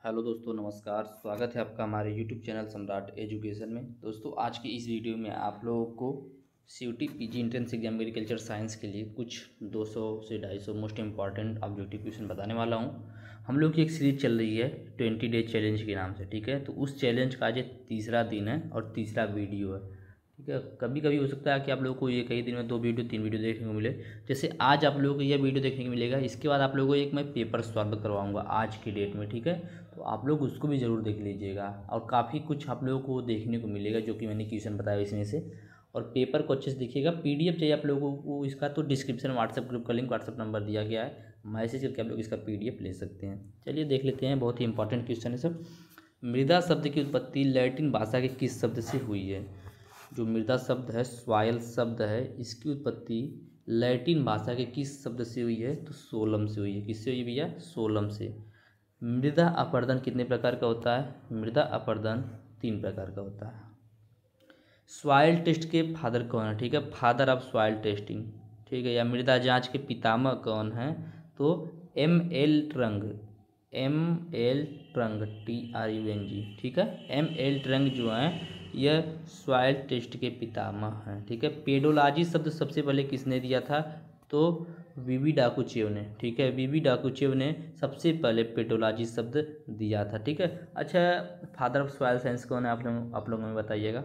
Hello दोस्तों, नमस्कार। स्वागत है आपका हमारे यूट्यूब चैनल सम्राट एजुकेशन में। दोस्तों, आज की इस वीडियो में आप लोगों को CUET PG entrance exam agriculture science के लिए कुछ 200 से 250 मोस्ट इंपॉर्टेंट ऑब्जेक्टिव क्वेश्चन बताने वाला हूं। हम लोग की एक सीरीज चल रही है 20 डे चैलेंज के नाम से, ठीक है। तो उस चैलेंज का आज तीसरा दिन है और तीसरा वीडियो है, ठीक है। कभी कभी हो सकता है कि आप लोगों को ये कई दिन में 2 वीडियो 3 वीडियो देखने को मिले। जैसे आज आप लोगों को ये वीडियो देखने को मिलेगा, इसके बाद आप लोगों को एक मैं पेपर सॉल्व करवाऊंगा आज की डेट में, ठीक है। तो आप लोग उसको भी ज़रूर देख लीजिएगा और काफ़ी कुछ आप लोगों को देखने को मिलेगा जो कि मैंने क्वेश्चन बताया इसमें से। और पेपर को अच्छे से देखिएगा। पीडीएफ चाहिए आप लोगों को इसका, तो डिस्क्रिप्शन में व्हाट्सएप ग्रुप का लिंक, व्हाट्सएप नंबर दिया गया है, मैसेज करके आप लोग इसका पीडीएफ ले सकते हैं। चलिए देख लेते हैं, बहुत ही इंपॉर्टेंट क्वेश्चन है सब। मृदा शब्द की उत्पत्ति लैटिन भाषा के किस शब्द से हुई है? जो मृदा शब्द है, सॉइल शब्द है, इसकी उत्पत्ति लैटिन भाषा के किस शब्द से हुई है? तो सोलम से हुई है। किससे हुई भैया? सोलम से। मृदा अपरदन कितने प्रकार का होता है? मृदा अपरदन 3 प्रकार का होता है। सॉइल टेस्ट के फादर कौन है? ठीक है, फादर ऑफ सॉइल टेस्टिंग, ठीक है। या मृदा जांच के पितामह कौन है? तो एम.एल. ट्रंग, एम.एल. ट्रंग, TRUNG, ठीक है। एम.एल. ट्रंग जो हैं यह सॉइल टेस्ट के पितामह हैं, ठीक है। पेडोलॉजी शब्द सबसे पहले किसने दिया था? तो वीवी डाकुचेव ने, ठीक है। वीवी डाकुचेव ने सबसे पहले पेडोलॉजी शब्द दिया था, ठीक है। अच्छा, फादर ऑफ सॉइल साइंस कौन है? आप लोगों में बताइएगा।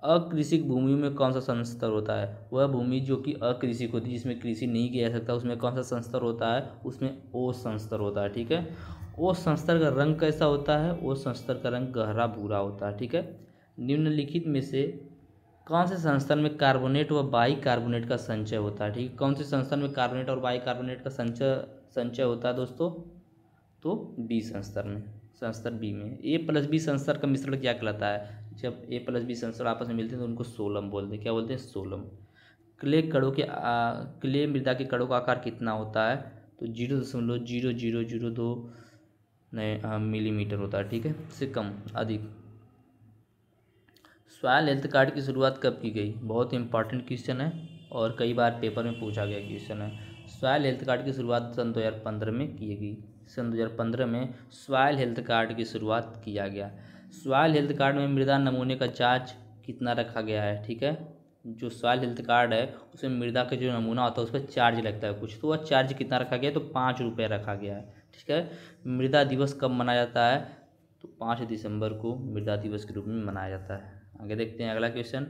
अकृषिक भूमियों में कौन सा संस्तर होता है? वह भूमि जो कि अकृषिक होती है, जिसमें कृषि नहीं किया जा सकता, उसमें कौन सा संस्तर होता है? उसमें ओ संस्तर होता है, ठीक है। ओ संस्तर का रंग कैसा होता है? ओ संस्तर का रंग गहरा भूरा होता है, ठीक है। निम्नलिखित में से कौन से संस्तर में कार्बोनेट व बाई कार्बोनेट का संचय होता है? ठीक है, कौन से संस्तर में कार्बोनेट और बाई कार्बोनेट का संचय होता है दोस्तों? तो बी संस्तर में, संस्तर बी में। A+B संस्तर का मिश्रण क्या कहलाता है? जब A+B संस्तर आपस में मिलते हैं तो उनको सोलम बोलते हैं। क्या बोलते हैं? सोलम। क्ले मृदा के कणों का आकार कितना होता है? तो 0.0002 मिलीमीटर होता है, ठीक है, से कम अधिक। सॉइल हेल्थ कार्ड की शुरुआत कब की गई? बहुत इंपॉर्टेंट क्वेश्चन है और कई बार पेपर में पूछा गया क्वेश्चन है। सॉइल हेल्थ कार्ड की शुरुआत सन 2015 में की गई। सन 2015 में सॉइल हेल्थ कार्ड की शुरुआत किया गया। सॉइल हेल्थ कार्ड में मृदा नमूने का चार्ज कितना रखा गया है? ठीक है, जो सॉइल हेल्थ कार्ड है उसमें मृदा का जो नमूना होता है उस पर चार्ज लगता है कुछ, तो वह चार्ज कितना रखा गया है? तो 5 रुपये रखा गया है, ठीक है। मृदा दिवस कब मनाया जाता है? तो 5 दिसंबर को मृदा दिवस के रूप में मनाया जाता है। आगे देखते हैं अगला क्वेश्चन।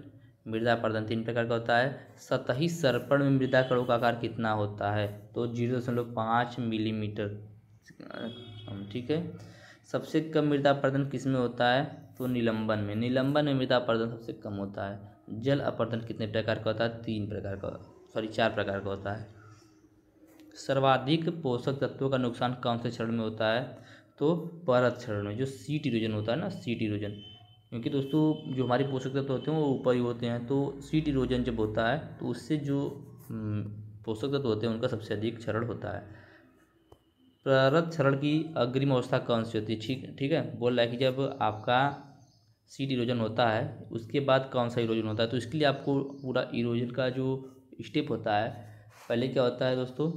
मृदा अपरदन 3 प्रकार का होता है। सतही सर्पण में मृदा कणों का आकार कितना होता है? तो 0.5 मिलीमीटर, ठीक है। सबसे कम मृदा अपरदन किस में होता है? तो निलंबन में। निलंबन में मृदा अपरदन सबसे कम होता है। जल अपरदन कितने प्रकार का होता है? 4 प्रकार का होता है। सर्वाधिक पोषक तत्वों का नुकसान कौन से क्षरण में होता है? तो परत क्षरण में, जो सीट इरोजन होता है ना, सीट इरोजन। क्योंकि दोस्तों जो हमारे पोषक तत्व होते हैं वो ऊपर ही होते हैं, तो सीट इरोजन जब होता है तो उससे जो पोषक तत्व होते हैं उनका सबसे अधिक क्षरण होता है। परत क्षरण की अग्रिम अवस्था कौन सी होती है? ठीक है, बोल रहा है कि जब आपका सीट इरोजन होता है उसके बाद कौन सा इरोजन होता है। तो इसके लिए आपको पूरा इरोजन का जो स्टेप होता है, पहले क्या होता है दोस्तों?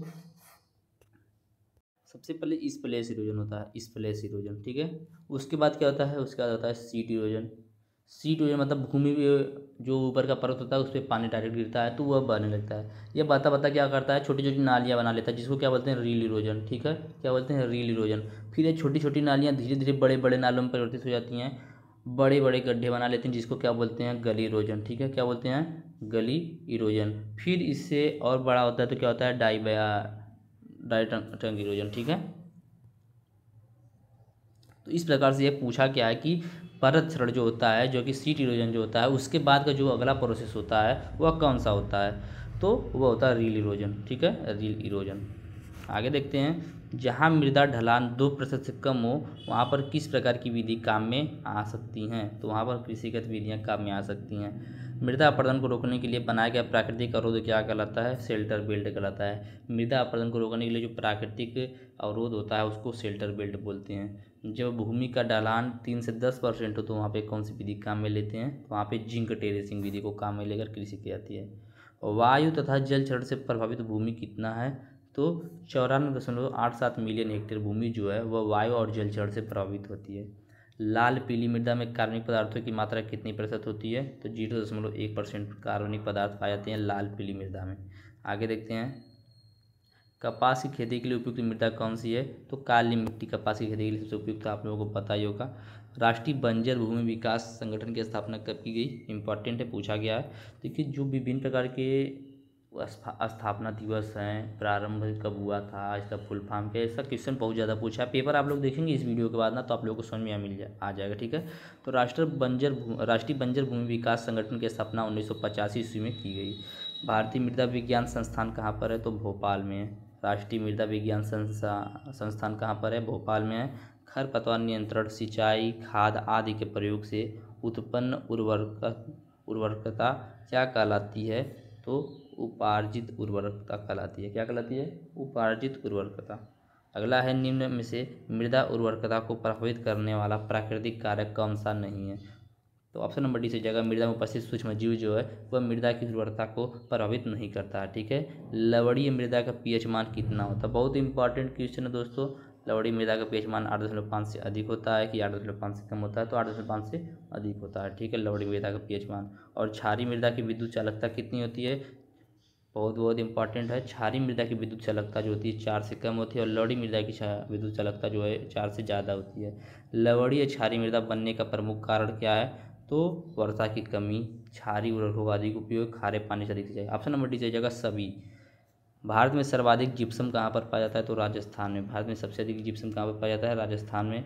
सबसे पहले इस प्लेस इरोजन होता है, इस प्लेस इरोजन, ठीक है। उसके बाद क्या होता है? उसके बाद होता है सीट इरोजन। सीट इरोजन मतलब भूमि में जो ऊपर का परत होता है उस पर पानी डायरेक्ट गिरता है तो वह बहने लगता है। यह बहता बहता क्या करता है? छोटी छोटी नालियाँ बना लेता है, जिसको क्या बोलते हैं? रील इरोजन, ठीक है। क्या बोलते हैं? Reel erosion. फिर ये छोटी छोटी नालियाँ धीरे धीरे बड़े बड़े नालों में परिवर्तित हो जाती हैं, बड़े बड़े गड्ढे बना लेते हैं, जिसको क्या बोलते हैं? गली इरोजन, ठीक है। क्या बोलते हैं? गली इरोजन। फिर इससे और बड़ा होता है तो क्या होता है? डाई टंग इरोजन, ठीक है। तो इस प्रकार से ये पूछा क्या है कि परत क्षरण जो होता है, जो कि सीट इरोजन जो होता है, उसके बाद का जो अगला प्रोसेस होता है वह कौन सा होता है? तो वह होता है रील इरोजन, ठीक है, रील इरोजन। आगे देखते हैं। जहाँ मृदा ढलान 2% से कम हो वहाँ पर किस प्रकार की विधि काम में आ सकती हैं? तो वहाँ पर कृषिगत विधियाँ काम में आ सकती हैं। मृदा अपरदन को रोकने के लिए बनाया गया प्राकृतिक अवरोध क्या कहलाता है? शेल्टर बेल्ट कहलाता है। मृदा अपरदन को रोकने के लिए जो प्राकृतिक अवरोध होता है उसको शेल्टर बेल्ट बोलते हैं। जब भूमि का ढलान 3 से 10% हो तो वहाँ पे कौन सी विधि काम में लेते हैं? तो वहाँ पे जिंक टेरेसिंग विधि को काम में लेकर कृषि की जाती है। वायु तथा जल क्षरण से प्रभावित भूमि कितना है? तो 94.87 मिलियन हेक्टेयर भूमि जो है वह वायु और जलचर से प्रभावित होती है। लाल पीली मृदा में कार्बनिक पदार्थों की मात्रा कितनी प्रतिशत होती है? तो 0.1% कार्बनिक पदार्थ पाए जाते हैं लाल पीली मृदा में। आगे देखते हैं, कपास की खेती के लिए उपयुक्त मृदा कौन सी है? तो काली मिट्टी कपास की खेती के लिए सबसे उपयुक्त, आप लोगों को पता ही होगा। राष्ट्रीय बंजर भूमि विकास संगठन की स्थापना कब की गई? इंपॉर्टेंट है, पूछा गया है। देखिए, जो विभिन्न प्रकार के स्थापना दिवस हैं, प्रारंभ कब हुआ था, इसका फुल फॉर्म क्या है, ऐसा क्वेश्चन बहुत ज़्यादा पूछा है। पेपर आप लोग देखेंगे इस वीडियो के बाद ना, तो आप लोगों को समझ में आ जाएगा, ठीक है। तो राष्ट्रीय बंजर भूमि विकास संगठन की स्थापना 1985 ईस्वी में की गई। भारतीय मृदा विज्ञान संस्थान कहाँ पर है? तो भोपाल में है। राष्ट्रीय मृदा विज्ञान संस्थान कहाँ पर है? भोपाल में है। खरपतवार नियंत्रण, सिंचाई, खाद आदि के प्रयोग से उत्पन्न उर्वरकता क्या कहलाती है? तो उपार्जित उर्वरकता कहलाती है। क्या कहलाती है? उपार्जित उर्वरकता। अगला है, निम्न में से मृदा उर्वरकता को प्रभावित करने वाला प्राकृतिक कारक कौन सा नहीं है? तो ऑप्शन नंबर डी से जगह मृदा में उपस्थित सूक्ष्म जीव जो है वह मृदा की उर्वरता को प्रभावित नहीं करता है, ठीक है। लवणीय मृदा का पीएच मान कितना होता है? बहुत इंपॉर्टेंट क्वेश्चन है दोस्तों। लवणीय मृदा का पीएच मान 8.5 से अधिक होता है कि 8.5 से कम होता है? तो 8.5 से अधिक होता है, ठीक है, लवणीय मृदा का पीएच मान। और क्षारीय मृदा की विद्युत चालकता कितनी होती है? बहुत इंपॉर्टेंट है। क्षारीय मृदा की विद्युत चालकता जो होती है 4 से कम होती है, और लवणीय मृदा की विद्युत चालकता जो है 4 से ज़्यादा होती है। लवणीय क्षारीय मृदा बनने का प्रमुख कारण क्या है? तो वर्षा की कमी, क्षारीय उर्वरकों का अधिक उपयोग, खारे पानी से अधिक सिंचाई। ऑप्शन नंबर डी से जगह सभी। भारत में सर्वाधिक जिप्सम कहाँ पर पाया जाता है? तो राजस्थान में। भारत में सबसे अधिक जिप्सम कहाँ पर पाया जाता है? राजस्थान में।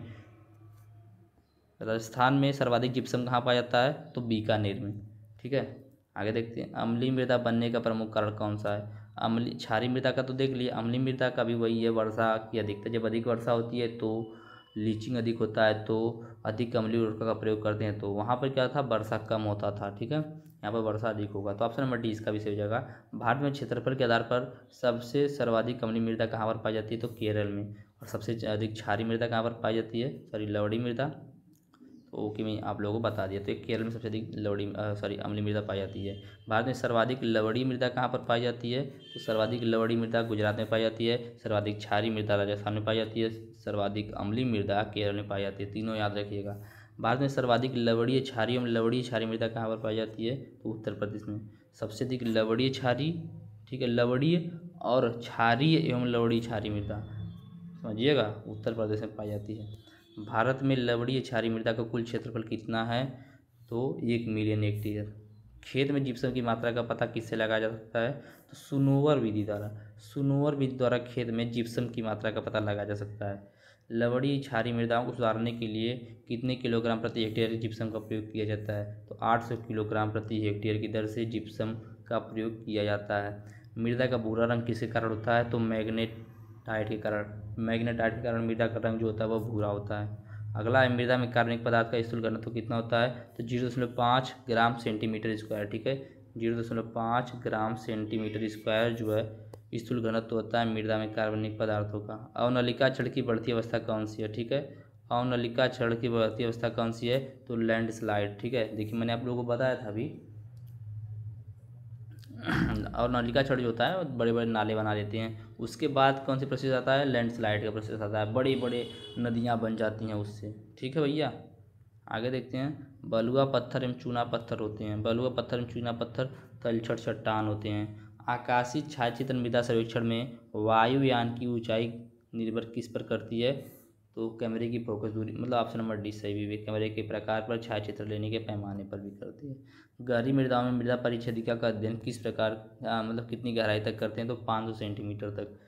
राजस्थान में सर्वाधिक जिप्सम कहाँ पाया जाता है? तो बीकानेर में, ठीक है। आगे देखते हैं, अम्लीय मृदा बनने का प्रमुख कारण कौन सा है? अम्लीय क्षारीय मृदा का तो देख लिए, अम्लीय मृदा का भी वही है, वर्षा की अधिकता। जब अधिक वर्षा होती है तो लीचिंग अधिक होता है, तो अधिक अम्लीय उर्वरक का प्रयोग करते हैं, तो वहाँ पर क्या था? वर्षा कम होता था, ठीक है। यहाँ पर वर्षा अधिक होगा, तो ऑप्शन नंबर डी इसका भी सही हो जाएगा। भारत में क्षेत्रफल के आधार पर सबसे सर्वाधिक अम्लीय मृदा कहाँ पर पाई जाती है? तो केरल में। और सबसे अधिक क्षारीय मृदा कहाँ पर पाई जाती है? लवणीय मृदा। ओके, मैं आप लोगों को बता दिया। तो एक केरल में सबसे अधिक अम्लीय मृदा पाई जाती है। भारत में सर्वाधिक लवणीय मृदा कहाँ पर पाई जाती है? तो सर्वाधिक लवणीय मृदा गुजरात में पाई जाती है। सर्वाधिक क्षारीय मृदा राजस्थान में पाई जाती है। सर्वाधिक अम्लीय मृदा केरल में पाई जाती है। तीनों याद रखिएगा। भारत में सर्वाधिक लवणीय क्षारीय मृदा कहाँ पर पाई जाती है? तो उत्तर प्रदेश में। सबसे अधिक लवणीय क्षारीय, ठीक है, लवणीय और क्षारीय एवं लवणीय क्षारीय मृदा, समझिएगा, उत्तर प्रदेश में पाई जाती है। भारत में लवणीय क्षारीय मृदा का कुल क्षेत्रफल कितना है? तो 1 मिलियन हेक्टेयर। खेत में जिप्सम की मात्रा का पता किससे लगाया जा सकता है? तो सुनोवर विधि द्वारा खेत में जिप्सम की मात्रा का पता लगाया जा सकता है। लवणीय क्षारीय मृदाओं को सुधारने के लिए कितने किलोग्राम प्रति हेक्टेयर जिप्सम का प्रयोग किया जाता है? तो 800 किलोग्राम प्रति हेक्टेयर की दर से जिप्सम का प्रयोग किया जाता है। मृदा का भूरा रंग किसके कारण होता है? तो मैग्नेटाइट के कारण मृदा का रंग जो होता है वह भूरा होता है। अगला है, मृदा में कार्बनिक पदार्थ का स्थूल घनत्व कितना होता है? तो 0.5 ग्राम सेंटीमीटर स्क्वायर, ठीक है, 0.5 ग्राम सेंटीमीटर स्क्वायर जो है स्थूल घनत्व होता है मृदा में कार्बनिक पदार्थों का। अवनलिका क्षण की बढ़ती अवस्था कौन सी है? ठीक है, अवनलिका क्षण की बढ़ती अवस्था कौन सी है? तो लैंडस्लाइड, ठीक है। देखिए, मैंने आप लोगों को बताया था अभी। और नलिका क्षण जो होता है बड़े बड़े नाले बना लेते हैं, उसके बाद कौन सी प्रोसेस आता है? लैंडस्लाइड का प्रोसेस आता है, बड़ी बड़े नदियाँ बन जाती हैं उससे, ठीक है भैया। आगे देखते हैं, बलुआ पत्थर एवं चूना पत्थर होते हैं। बलुआ पत्थर एवं चूना पत्थर तलछट चट्टान होते हैं। आकाशीय छायाचित्र मृदा सर्वेक्षण में वायुयान की ऊंचाई निर्भर किस पर करती है? तो कैमरे की फोकस दूरी, मतलब ऑप्शन नंबर डी सही भी। कैमरे के प्रकार पर, छायाचित्र लेने के पैमाने पर भी करती है। गहरी मृदाओं में मृदा परिच्छेदिका का अध्ययन किस प्रकार, मतलब कितनी गहराई तक करते हैं? तो 500 सेंटीमीटर तक।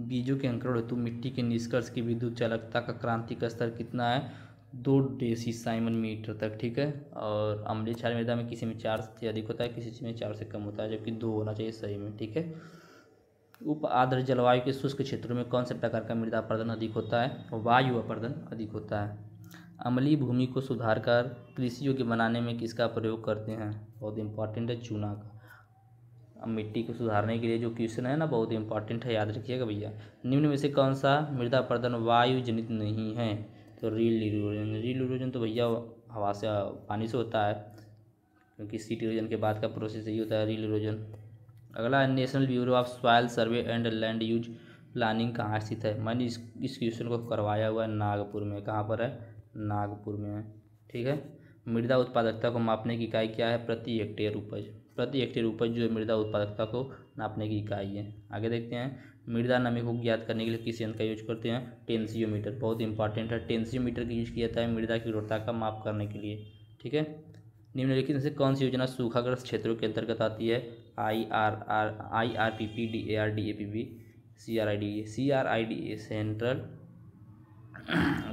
बीजों के अंकुरण हेतु मिट्टी के निष्कर्ष की विद्युत चालकता का क्रांतिक स्तर कितना है? 2 डेसीसाइमन मीटर तक, ठीक है। और अम्लीय क्षारीय मृदा में किसी में 4 से अधिक होता है, किसी में 4 से कम होता है, जबकि 2 होना चाहिए सही में, ठीक है। उप आर्द्र जलवायु के शुष्क क्षेत्रों में कौन से प्रकार का मृदा अपरदन अधिक होता है? वायु अपरदन अधिक होता है। अम्लीय भूमि को सुधार कर कृषि योग्य बनाने में किसका प्रयोग करते हैं? बहुत इंपॉर्टेंट है, चूना का। अब मिट्टी को सुधारने के लिए जो क्वेश्चन है ना, बहुत इंपॉर्टेंट है, याद रखिएगा भैया। निम्न में से कौन सा मृदा अपरदन वायु जनित नहीं है? तो रील इरोजन तो भैया हवा से, पानी से होता है, क्योंकि सीट इरोजन के बाद का प्रोसेस यही होता है, रील इरोजन। अगला है national bureau of soil survey and land use planning कहाँ स्थित है। मैंने इस क्वेश्चन को करवाया हुआ है नागपुर में। कहाँ पर है? नागपुर में है। ठीक है। मृदा उत्पादकता को मापने की इकाई क्या है? प्रति हेक्टेयर उपज। प्रति हेक्टेयर उपज जो है मृदा उत्पादकता को नापने की इकाई है। आगे देखते हैं, मृदा नमी को ज्ञात करने के लिए किस यंत्र का यूज करते हैं? टेंसियोमीटर। बहुत इंपॉर्टेंट है, टेंसियोमीटर का यूज किया जाता है मृदा की उर्वरता का माप करने के लिए। ठीक है। निम्नलिखित में से कौन सी योजना सूखाग्रस्त क्षेत्रों के अंतर्गत आती है? IRPP, DAR, DAPP, CRIDA central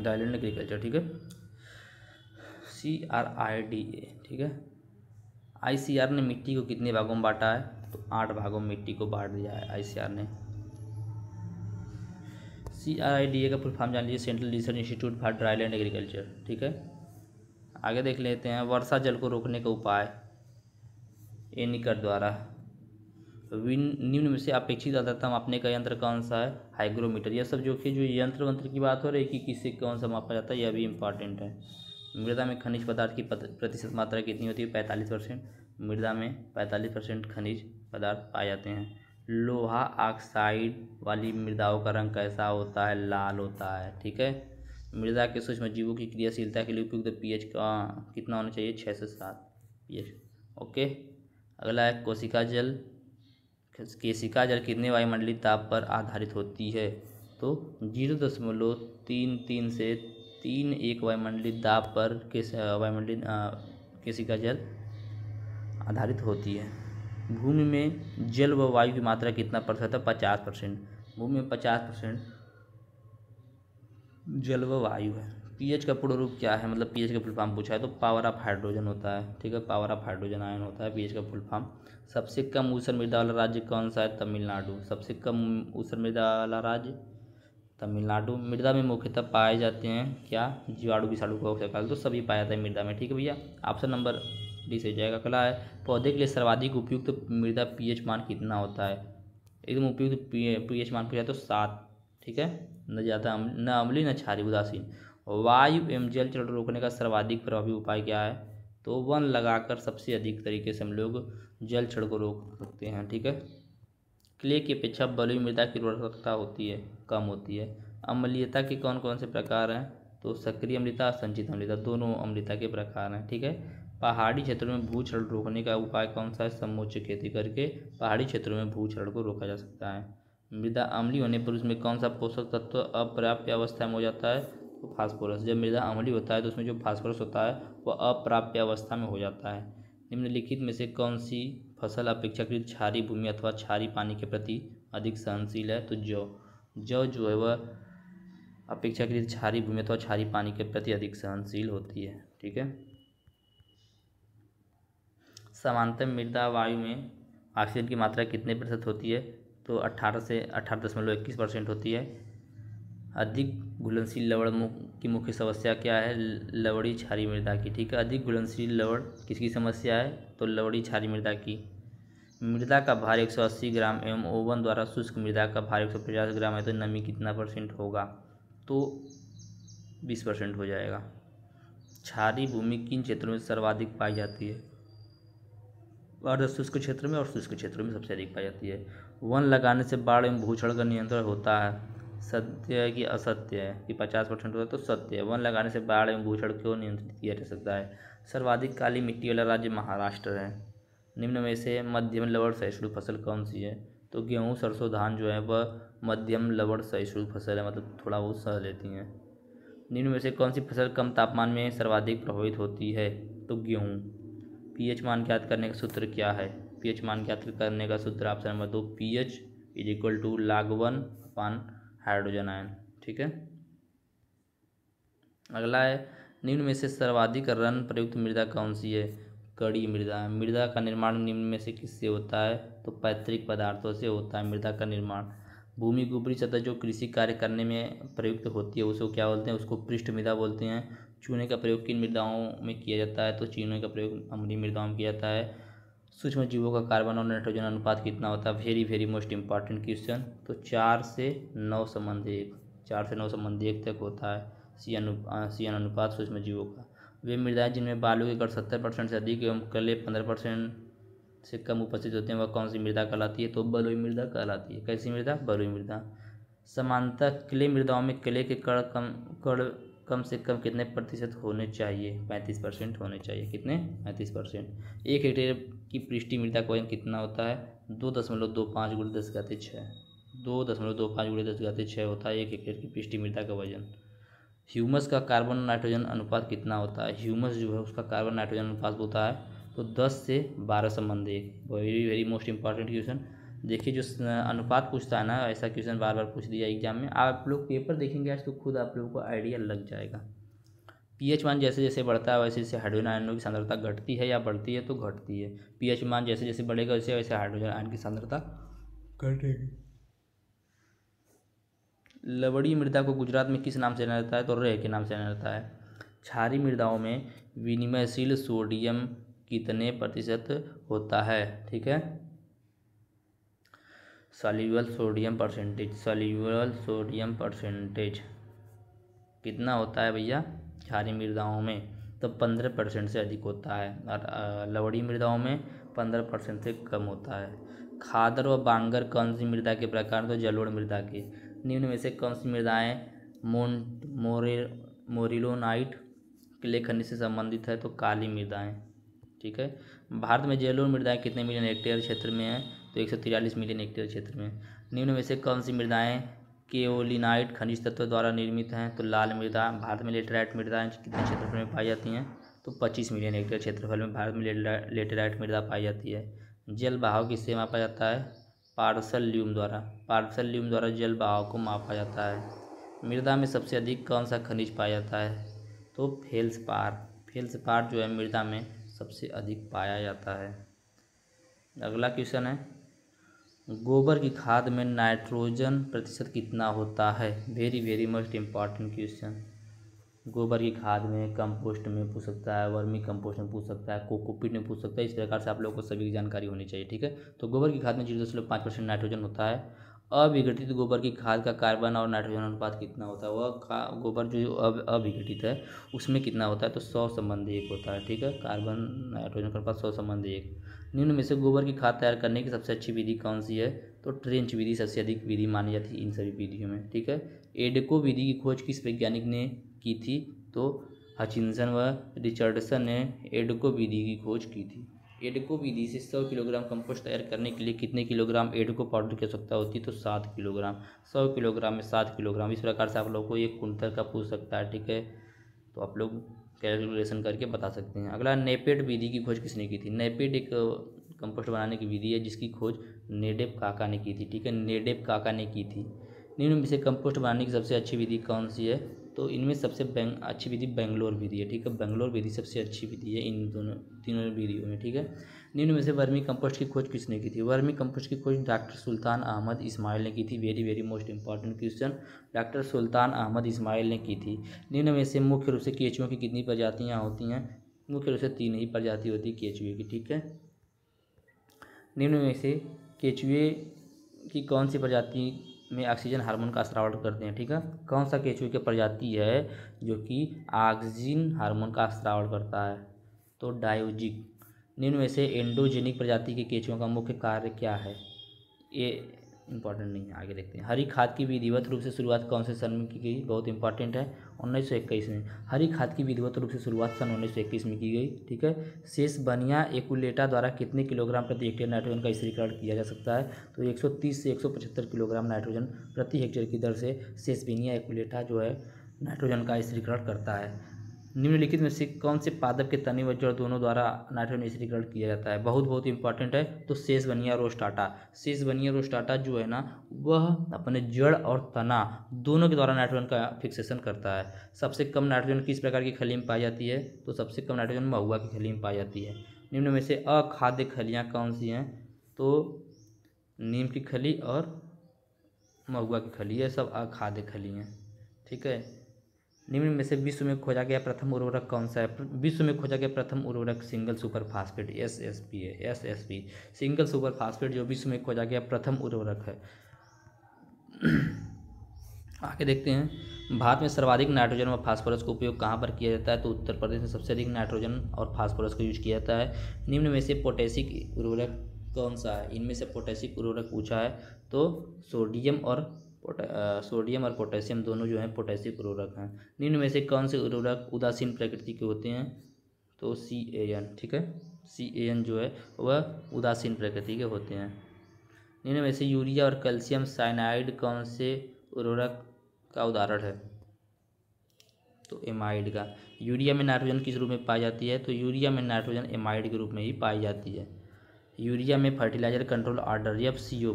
dryland agriculture. ठीक है, CRIDA। ठीक है। ICR ने मिट्टी को कितने भागों में बांटा है? तो 8 भागों में मिट्टी को बांट दिया है ICR ने। CRIDA का फुल फॉर्म जान लीजिए, central research institute for dryland agriculture. ठीक है। आगे देख लेते हैं, वर्षा जल को रोकने का उपाय एनीकट द्वारा। निम्न में से अपेक्षित आर्द्रता मापने का यंत्र कौन सा है? हाइग्रोमीटर। यह सब जो यंत्र वंत्र की बात हो रही है कि किससे कौन सा मापा जाता है, यह भी इम्पॉर्टेंट है। मृदा में खनिज पदार्थ की प्रतिशत मात्रा कितनी होती है? 45%। मृदा में 45% खनिज पदार्थ पाए जाते हैं। लोहा ऑक्साइड वाली मृदाओं का रंग कैसा होता है? लाल होता है। ठीक है। मृदा के सूक्ष्म जीवों की क्रियाशीलता के लिए उपयुक्त pH का कितना होना चाहिए? 6 से 7 pH। ओके। अगला है कोशिका जल। केशिका जल कितने वायुमंडलीय ताप पर आधारित होती है? तो 0.33 से 3.1 वायुमंडलीय दाब पर केशिका जल आधारित होती है। भूमि में जल व वायु की मात्रा कितना प्रतिशत है? 50%। भूमि में 50% जल व वायु है। पीएच का पूर्ण रूप क्या है? मतलब पीएच का फुल फॉर्म पूछा है तो पावर ऑफ हाइड्रोजन होता है। ठीक है, पावर ऑफ हाइड्रोजन आयन होता है पीएच का फुल फॉर्म। सबसे कम ऊष्ण मृदा वाला राज्य कौन सा है? तमिलनाडु। सबसे कम ऊष्ण मृदा वाला राज्य तमिलनाडु। मृदा में मुख्यतः पाए जाते हैं क्या? जीवाणु, विषाणु, कवक, तो सभी पाया जाता है मृदा में। ठीक है भैया, ऑप्शन नंबर डी से जाएगा। अगला है, पौधे के लिए सर्वाधिक उपयुक्त मृदा पीएच मान कितना होता है? एकदम उपयुक्त पीएच मान पूछा तो 7। ठीक है, न ज़्यादा न अम्लीय न क्षारीय, उदासीन। वायु एवं जल चरण रोकने का सर्वाधिक प्रभावी उपाय क्या है? तो वन लगाकर सबसे अधिक तरीके से हम लोग जल क्षरण को रोक सकते हैं। ठीक है। क्ले की अपेक्षा बलुई मृदा की उर्वरकता होती है, कम होती है। अम्लीयता के कौन कौन से प्रकार हैं? तो सक्रिय अम्लीयता, संचित अम्लीयता, दोनों अम्लीयता के प्रकार हैं। ठीक है। पहाड़ी क्षेत्रों में भू क्षरण रोकने का उपाय कौन सा है? समोच्च खेती करके पहाड़ी क्षेत्रों में भू क्षरण को रोका जा सकता है। मृदा अम्लीय होने पर उसमें कौन सा पोषक तत्व अपर्याप्त अवस्था में हो जाता है? तो फास्फोरस। जब मृदा अम्लीय होता है तो उसमें जो फास्फोरस होता है वह अप्राप्य अवस्था में हो जाता है। निम्नलिखित में से कौन सी फसल अपेक्षाकृत क्षारीय भूमि अथवा क्षारीय पानी के प्रति अधिक सहनशील है? तो जौ। जौ जो है वह अपेक्षाकृत क्षारीय भूमि अथवा क्षारीय पानी के प्रति अधिक सहनशील होती है। ठीक है। समांतर मृदा वायु में ऑक्सीजन की मात्रा कितने प्रतिशत होती है? तो 18 से 18.21% होती है। अधिक घुलनशील लवण की मुख्य समस्या क्या है? लवड़ी क्षारीय मृदा की। ठीक है, अधिक घुलनशील लवण किसकी समस्या है? तो लवड़ी क्षारीय मृदा की। मृदा का भार 180 ग्राम एवं ओवन द्वारा शुष्क मृदा का भार 150 ग्राम है तो नमी कितना % होगा? तो 20% हो जाएगा। क्षारीय भूमि किन क्षेत्रों में सर्वाधिक पाई जाती है? अर्ध शुष्क क्षेत्र में और शुष्क क्षेत्रों में सबसे अधिक पाई जाती है। वन लगाने से बाढ़ एवं भूक्षरण का नियंत्रण होता है। सत्य है कि असत्य है? कि 50% होता है तो सत्य है। वन लगाने से बाढ़ एवं भूक्षण को नियंत्रित किया जा सकता है। सर्वाधिक काली मिट्टी वाला राज्य महाराष्ट्र है। निम्न में से मध्यम लवण सहिष्णु फसल कौन सी है? तो गेहूँ, सरसों, धान जो है वह मध्यम लवण सहिष्णु फसल है, मतलब थोड़ा बहुत सह लेती हैं। निम्न में से कौन सी फसल कम तापमान में सर्वाधिक प्रभावित होती है? तो गेहूँ। पीएच मान ज्ञात करने का सूत्र क्या है? पीएच मान ज्ञात करने का सूत्र option number 2, pH = log 1 hydrogen ion. ठीक है। अगला है, निम्न में से सर्वाधिक रन प्रयुक्त मृदा कौन सी है? कड़ी मृदा। मृदा का निर्माण निम्न में से किससे होता है? तो पैतृक पदार्थों से होता है मृदा का निर्माण। भूमि की ऊपरी सतह जो कृषि कार्य करने में प्रयुक्त होती है उसको क्या बोलते हैं? उसको पृष्ठ मृदा बोलते हैं। चूने का प्रयोग किन मृदाओं में किया जाता है? तो चूने का प्रयोग अम्लीय मृदाओं में किया जाता है। सूक्ष्म जीवों का कार्बन और नाइट्रोजन अनुपात कितना होता है? Very very most important question. तो 4 से 9 संबंध 1, 4 से 9 संबंध 1 तक होता है सी अनुपात सूक्ष्म जीवों का। वे मृदाएं जिनमें बालू के कण 70% से अधिक एवं कले 15% से कम उपस्थित होते हैं वह कौन सी मृदा कहलाती है? तो बलुई मृदा कहलाती है। कैसी मृदा? बलुई मृदा। समानतः क्ले मृदाओं में क्ले के कण से कम कितने प्रतिशत होने चाहिए? 35% होने चाहिए। कितने? 35%। 1 हेक्टेयर की पृष्ठीय मृदा का वजन कितना होता है? 2.25 × 10⁻6। 2.25 × 10⁻6 होता है 1 हेक्टेयर की पृष्ठीय मृदा का वजन। ह्यूमस का कार्बन नाइट्रोजन अनुपात कितना होता है? ह्यूमस जो है उसका कार्बन नाइट्रोजन अनुपात होता है तो 10 से 12 संबंध 1। Very very most important question. देखिए जो अनुपात पूछता है ना, ऐसा क्वेश्चन बार बार पूछ दिया एग्जाम में। आप लोग पेपर देखेंगे आज तो खुद आप लोगों को आइडिया लग जाएगा। pH मान जैसे जैसे बढ़ता है वैसे जैसे हाइड्रोजन आयनों की सांद्रता घटती है या बढ़ती है? तो घटती है। pH मान जैसे जैसे बढ़ेगा वैसे वैसे हाइड्रोजन आयन की सांद्रता घटेगी। लवणीय मृदा को गुजरात में किस नाम से जाना जाता है? तो रेह के नाम से जाना जाता है। क्षारीय मृदाओं में विनिमयशील सोडियम कितने प्रतिशत होता है? ठीक है, soluble sodium percentage. Soluble sodium percentage कितना होता है भैया क्षारीय मृदाओं में? तो 15% से अधिक होता है और लवणीय मृदाओं में 15% से कम होता है। खादर व बांगर कौन सी मृदा के प्रकार? तो जलोढ़ मृदा के। निम्न में से कौन सी मृदाएं मोरिलोनाइट क्ले खनिज से संबंधित है? तो काली मृदाएं। ठीक है। भारत में जलोढ़ मृदाएं कितने मिलियन हेक्टेयर क्षेत्र में है? तो 143 मिलियन हेक्टेयर क्षेत्र में। निम्न में से कौन सी मृदाएं केओलिनाइट खनिज तत्व द्वारा निर्मित हैं? तो लाल मृदा। भारत में लेटेराइट मृदाएं कितने क्षेत्रफल में पाई जाती हैं? तो 25 मिलियन हेक्टेयर क्षेत्रफल में भारत में लेटेराइट मृदा पाई जाती है। जल बहाव किससे मापा जाता है? पार्सल ल्यूम द्वारा। पार्सल ल्यूम द्वारा जल बहाव को मापा जाता है। मृदा में सबसे अधिक कौन सा खनिज पाया जाता है? तो फेल्सपार। फेल्सपार जो है मृदा में सबसे अधिक पाया जाता है। अगला क्वेश्चन है, गोबर की खाद में नाइट्रोजन प्रतिशत कितना होता है? Very very most important question. गोबर की खाद में, कंपोस्ट में पूछ सकता है, वर्मी कंपोस्ट में पूछ सकता है, कोकोपीट में पूछ सकता है। इस प्रकार से आप लोगों को सभी की जानकारी होनी चाहिए। ठीक है, तो गोबर की खाद में 0.5% नाइट्रोजन होता है। अविघटित गोबर की खाद का कार्बन और नाइट्रोजन अनुपात कितना होता है? वह गोबर जो अविघटित है उसमें कितना होता है? तो 100:1 होता है। ठीक है, कार्बन नाइट्रोजन का अनुपात 100:1। निम्न में से गोबर की खाद तैयार करने की सबसे अच्छी विधि कौन सी है? तो ट्रेंच विधि सबसे अधिक विधि मानी जाती है इन सभी विधियों में। ठीक है, एडको विधि की खोज किस वैज्ञानिक ने की थी? तो हचिंसन व रिचर्डसन ने एडको विधि की खोज की थी। एडको विधि से 100 किलोग्राम कंपोस्ट तैयार करने के लिए कितने किलोग्राम एडको पाउडर की आवश्यकता होती है? तो 7 किलोग्राम। 100 किलोग्राम में 7 किलोग्राम। इस प्रकार से आप लोग को 1 कुंटल का पूछ सकता है। ठीक है, तो आप लोग कैलकुलेशन करके बता सकते हैं। अगला, नेपेड विधि की खोज किसने की थी? नेपेड एक कंपोस्ट बनाने की विधि है जिसकी खोज नेडेप काका ने की थी। ठीक है, नेडेप काका ने की थी। निम्न में से कंपोस्ट बनाने की सबसे अच्छी विधि कौन सी है? तो इनमें सबसे अच्छी विधि बेंगलोर विधि है। ठीक है, बेंगलोर विधि सबसे अच्छी विधि है इन तीनों विधियों में। ठीक है, निम्न में से वर्मी कंपोस्ट की खोज किसने की थी? वर्मी कंपोस्ट की खोज डॉक्टर सुल्तान अहमद इस्माइल ने की थी। Very very most important question, doctor Sultan Ahmed Ismail ने की थी। निम्न में से मुख्य रूप से केंचुओं की कितनी प्रजातियाँ होती हैं? मुख्य रूप से 3 ही प्रजाति होती है केंचुए की। ठीक है, निम्न में से केंचुए की कौन सी प्रजाति में ऑक्सीजन हार्मोन का स्राव करते हैं? ठीक है, कौन सा केंचुए की प्रजाति है जो कि ऑक्सीजन हार्मोन का स्राव करता है? तो डायोजिक। निम्न में से एंडोजेनिक प्रजाति के केंचुओं का मुख्य कार्य क्या है? ये इंपॉर्टेंट नहीं है, आगे देखते हैं। हरी खाद की विधिवत रूप से शुरुआत कौन से सन में की गई? बहुत इंपॉर्टेंट है, 1921 में। हरी खाद की विधिवत रूप से शुरुआत सन 1921 में की गई। ठीक है, सेसबनिया एकुलेटा द्वारा कितने किलोग्राम प्रति हेक्टेयर नाइट्रोजन का स्थिरीकरण किया जा सकता है? तो 130 से 175 किलोग्राम नाइट्रोजन प्रति हेक्टेयर की दर से सेसबेनिया एकुलेटा जो है नाइट्रोजन का स्थिरीकरण करता है। निम्नलिखित में से कौन से पादप के तने व जड़ दोनों द्वारा नाइट्रोजन स्थिरीकरण किया जाता है? बहुत बहुत इंपॉर्टेंट है, तो सेसबनिया रोस्टाटा। सेसबनिया रोस्टाटा जो है ना वह अपने जड़ और तना दोनों के द्वारा नाइट्रोजन का फिक्सेशन करता है। सबसे कम नाइट्रोजन किस प्रकार की खली में पाई जाती है? तो सबसे कम नाइट्रोजन महुआ की खली में पाई जाती है। निम्न में से अखाद्य खलियाँ कौन सी हैं? तो नीम की खली और महुआ की खली, ये सब अखाद्य खली हैं। ठीक है, निम्न में से विश्व में खोजा गया प्रथम उर्वरक कौन सा है? विश्व में खोजा गया प्रथम उर्वरक सिंगल सुपर फास्फेट SSP है। SSP सिंगल सुपर फास्फेट जो विश्व में खोजा गया प्रथम उर्वरक है। आगे देखते हैं, भारत में सर्वाधिक नाइट्रोजन व फास्फोरस का उपयोग कहाँ पर किया जाता है? तो उत्तर प्रदेश में सबसे अधिक नाइट्रोजन और फास्फोरस का यूज किया जाता है। निम्न में से पोटेशिक उर्वरक कौन सा है? इनमें से पोटेशिक उर्वरक पूछा है तो सोडियम और पोटेशियम दोनों जो हैं पोटेशिक उर्वरक हैं। निम्न में से कौन से उर्वरक उदासीन प्रकृति के होते हैं? तो CAN, ठीक है, CAN जो है वह उदासीन प्रकृति के होते हैं। निम्न में से यूरिया और कैल्शियम साइनाइड कौन से उर्वरक का उदाहरण है? तो एमाइड का। यूरिया में नाइट्रोजन किस रूप में पाई जाती है? तो यूरिया में नाइट्रोजन एमाइड के रूप में ही पाई जाती है। यूरिया में fertilizer control order FCO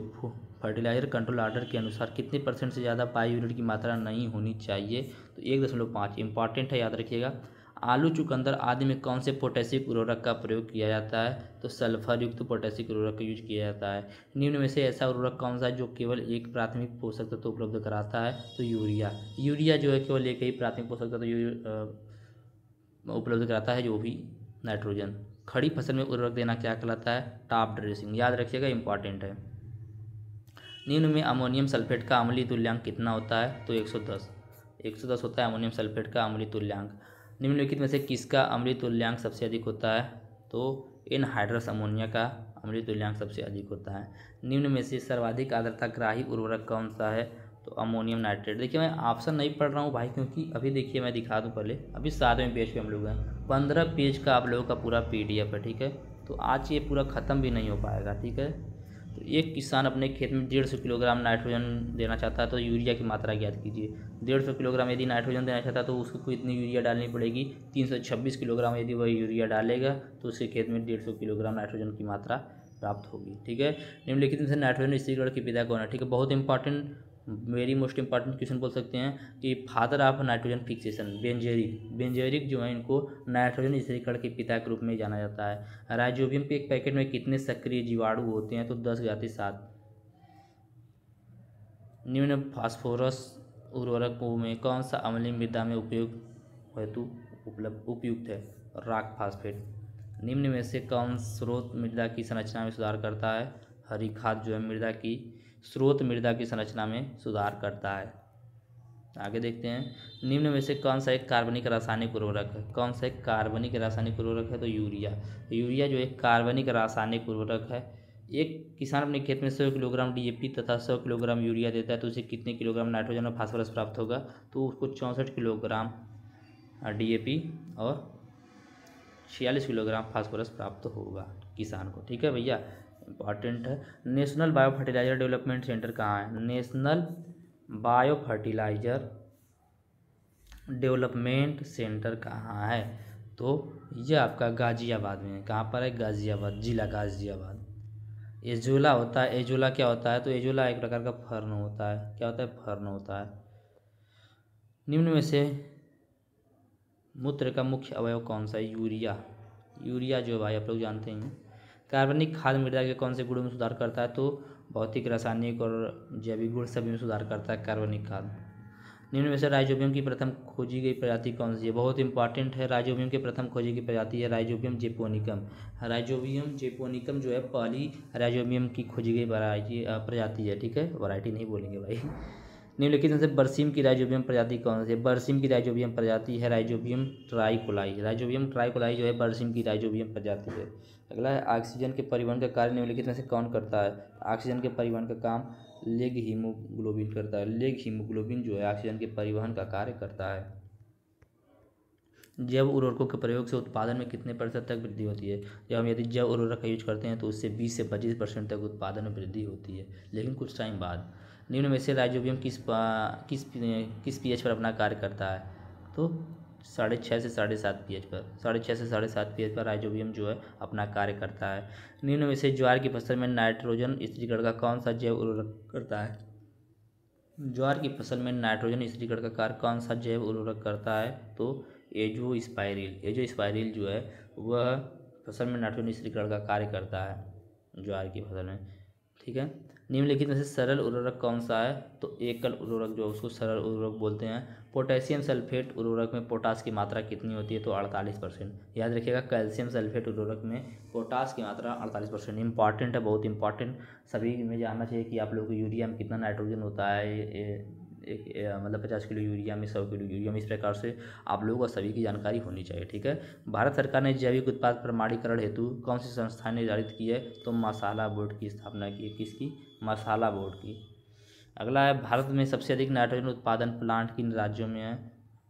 fertilizer control order के अनुसार कितने % से ज़्यादा पाईयूरेट की मात्रा नहीं होनी चाहिए? तो 1.5। इंपॉर्टेंट है, याद रखिएगा। आलू, चुकंदर आदि में कौन से पोटेशिक उर्वरक का प्रयोग किया जाता है? तो सल्फर युक्त पोटेशिक उर्वरक का यूज किया जाता है। निम्न में से ऐसा उर्वरक कौन सा है जो केवल एक प्राथमिक पोषक तत्व उपलब्ध कराता है? तो यूरिया। यूरिया जो है केवल एक ही प्राथमिक पोषक तत्व उपलब्ध कराता है, जो भी नाइट्रोजन। खड़ी फसल में उर्वरक देना क्या कहलाता है? Top dressing. याद रखिएगा, इंपॉर्टेंट है। निम्न में अमोनियम सल्फेट का अम्लीय तुल्यांक कितना होता है? तो 110। 110 होता है अमोनियम सल्फेट का अम्लीय तुल्यांक। निम्नलिखित में से किसका अम्लीय तुल्यांक सबसे अधिक होता है? तो एनहाइड्रस अमोनिया का अम्लीय तुल्यांक सबसे अधिक होता है। निम्न में से सर्वाधिक आर्द्रता ग्राही उर्वरक कौन सा है? तो अमोनियम नाइट्रेट। देखिए, मैं ऑप्शन नहीं पढ़ रहा हूँ भाई, क्योंकि अभी देखिए मैं दिखा दूँ पहले। अभी 7वें पेज पे हम लोग हैं। 15 पेज का आप लोगों का पूरा PDF है, ठीक है। तो आज ये पूरा ख़त्म भी नहीं हो पाएगा, ठीक है। तो एक किसान अपने खेत में 150 किलोग्राम नाइट्रोजन देना चाहता है, तो यूरिया की मात्रा ज्ञात कीजिए। 150 किलोग्राम यदि नाइट्रोजन देना चाहता है तो उसको इतनी यूरिया डालनी पड़ेगी। 326 किलोग्राम यदि वह यूरिया डालेगा तो उसके खेत में 150 किलोग्राम नाइट्रोजन की मात्रा प्राप्त होगी, ठीक है। निम्नलिखित में से नाइट्रोजन स्त्रीगण के पिता कौन है? ठीक है, बहुत important, very most important question बोल सकते हैं कि फादर ऑफ नाइट्रोजन फिक्सेशन बेंजेरिक जो है, इनको नाइट्रोजन स्थिरीकरण के पिता के रूप में जाना जाता है। राइजोबियम के एक पैकेट में कितने सक्रिय जीवाणु होते हैं? तो 10⁻7। निम्न फास्फोरस उर्वरकों में कौन सा अम्लीय मृदा में उपयोग हेतु उपयुक्त है? Rock phosphate. निम्न में से कौन स्रोत मृदा की संरचना में सुधार करता है? हरी खाद जो है मृदा की संरचना में सुधार करता है। आगे देखते हैं, निम्न में से कौन सा एक कार्बनिक रासायनिक उर्वरक है? कौन सा एक कार्बनिक रासायनिक उर्वरक है? तो यूरिया जो एक कार्बनिक रासायनिक उर्वरक है। एक किसान अपने खेत में 100 किलोग्राम DAP तथा 100 किलोग्राम यूरिया देता है तो उसे कितने किलोग्राम नाइट्रोजन और फास्फोरस प्राप्त होगा? तो उसको 64 किलोग्राम DAP और 46 किलोग्राम फास्फोरस प्राप्त होगा किसान को, ठीक है भैया, इंपॉर्टेंट है। National bio fertilizer development centre कहाँ है? National bio fertilizer development centre कहाँ है? तो यह आपका गाज़ियाबाद में है। कहाँ पर है? गाज़ियाबाद, जिला गाज़ियाबाद। एजोला होता है, एजोला क्या होता है? तो एजोला एक प्रकार का फर्न होता है। क्या होता है? फर्न होता है। निम्न में से मूत्र का मुख्य अवयव कौन सा है? यूरिया जो भाई आप लोग जानते हैं। कार्बनिक खाद मृदा के कौन से गुणों में सुधार करता है? तो भौतिक, रासायनिक और जैविक गुण सभी में सुधार करता है कार्बनिक खाद। निम्न में से राइजोबियम की प्रथम खोजी गई प्रजाति कौन सी है? बहुत इंपॉर्टेंट है। राइजोबियम की प्रथम खोजी गई प्रजाति है राइजोबियम जेपोनिकम। राइजोबियम जेपोनिकम जो है पहली राइजोबियम की खोजी गई प्रजाति है, ठीक है, वैरायटी नहीं बोलेंगे भाई। निम्नलिखित में से बरसीम की राइजोबियम प्रजाति कौन सी है? बरसीम की राइजोबियम प्रजाति है राइजोबियम ट्राइकोलाई। राइजोबियम ट्राइकोलाई जो है बरसीम की राइजोबियम प्रजाति है। अगला है, ऑक्सीजन के परिवहन का कार्य निम्नलिखित में से कौन करता है? ऑक्सीजन के परिवहन का काम लेग हीमोग्लोबिन करता है। लेग हीमोग्लोबिन जो है ऑक्सीजन के परिवहन का कार्य करता है। जैव उर्वरकों के प्रयोग से उत्पादन में कितने % तक वृद्धि होती है? जब हम यदि जैव उर्वरक का यूज करते हैं तो उससे 20 से 25% तक उत्पादन में वृद्धि होती है, लेकिन कुछ टाइम बाद। निम्न में से राइजोबियम किस pH पर अपना कार्य करता है? तो 6.5 से 7.5 pH पर। 6.5 से 7.5 pH पर राइजोबियम जो है अपना कार्य करता है। निम्न में से ज्वार की फसल में नाइट्रोजन स्थिरीकरण का कौन सा जैव उर्वरक करता है? ज्वार की फसल में नाइट्रोजन स्थिरीकरण का कार्य कौन सा जैव उर्वरक करता है? तो एजोस्पाइरिल जो है वह फसल में नाइट्रोजन स्थिरीकरण का कार्य करता है ज्वार की फसल में, ठीक है। निम्नलिखित में से सरल उर्वरक कौन सा है? तो एकल उर्वरक जो है उसको सरल उर्वरक बोलते हैं। पोटेशियम सल्फेट उर्वरक में पोटास की मात्रा कितनी होती है? तो 48%। याद रखिएगा, कैल्शियम सल्फेट उर्वरक में पोटास की मात्रा 48%। इंपॉर्टेंट है, बहुत इंपॉर्टेंट, सभी में जानना चाहिए कि आप लोगों को यूरिया में कितना नाइट्रोजन होता है, मतलब 50 किलो यूरिया में 100 किलो यूरिया में, इस प्रकार से आप लोगों को सभी की जानकारी होनी चाहिए। ठीक है। भारत सरकार ने जैविक उत्पाद प्रमाणीकरण हेतु कौन सी संस्था ने निर्धारित की है? तो मसाला बोर्ड की स्थापना की है। किसकी? मसाला बोर्ड की। अगला है, भारत में सबसे अधिक नाइट्रोजन उत्पादन प्लांट किन राज्यों में है?